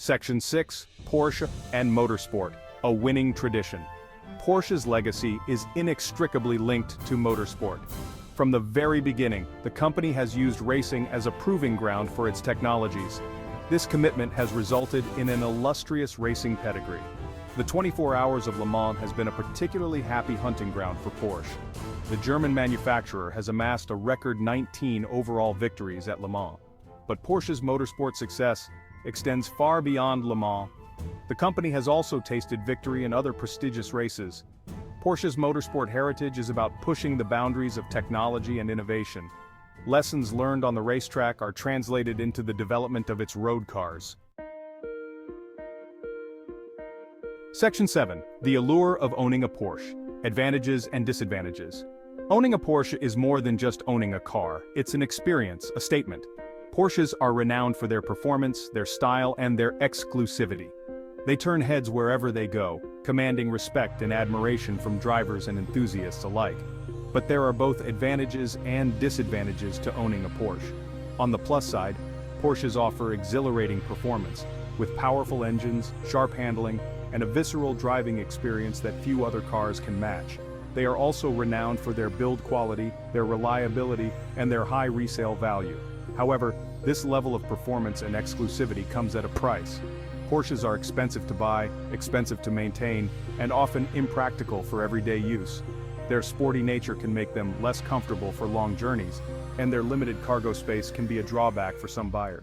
Section 6, Porsche and Motorsport, a winning tradition. Porsche's legacy is inextricably linked to motorsport. From the very beginning, the company has used racing as a proving ground for its technologies. This commitment has resulted in an illustrious racing pedigree. The 24 Hours of Le Mans has been a particularly happy hunting ground for Porsche. The German manufacturer has amassed a record 19 overall victories at Le Mans. But Porsche's motorsport success extends far beyond Le Mans. The company has also tasted victory in other prestigious races. Porsche's motorsport heritage is about pushing the boundaries of technology and innovation. Lessons learned on the racetrack are translated into the development of its road cars. Section 7. The allure of owning a Porsche. Advantages and disadvantages. Owning a Porsche is more than just owning a car. It's an experience, a statement. Porsches are renowned for their performance, their style, and their exclusivity. They turn heads wherever they go, commanding respect and admiration from drivers and enthusiasts alike. But there are both advantages and disadvantages to owning a Porsche. On the plus side, Porsches offer exhilarating performance, with powerful engines, sharp handling, and a visceral driving experience that few other cars can match. They are also renowned for their build quality, their reliability, and their high resale value. However, this level of performance and exclusivity comes at a price. Porsches are expensive to buy, expensive to maintain, and often impractical for everyday use. Their sporty nature can make them less comfortable for long journeys, and their limited cargo space can be a drawback for some buyers.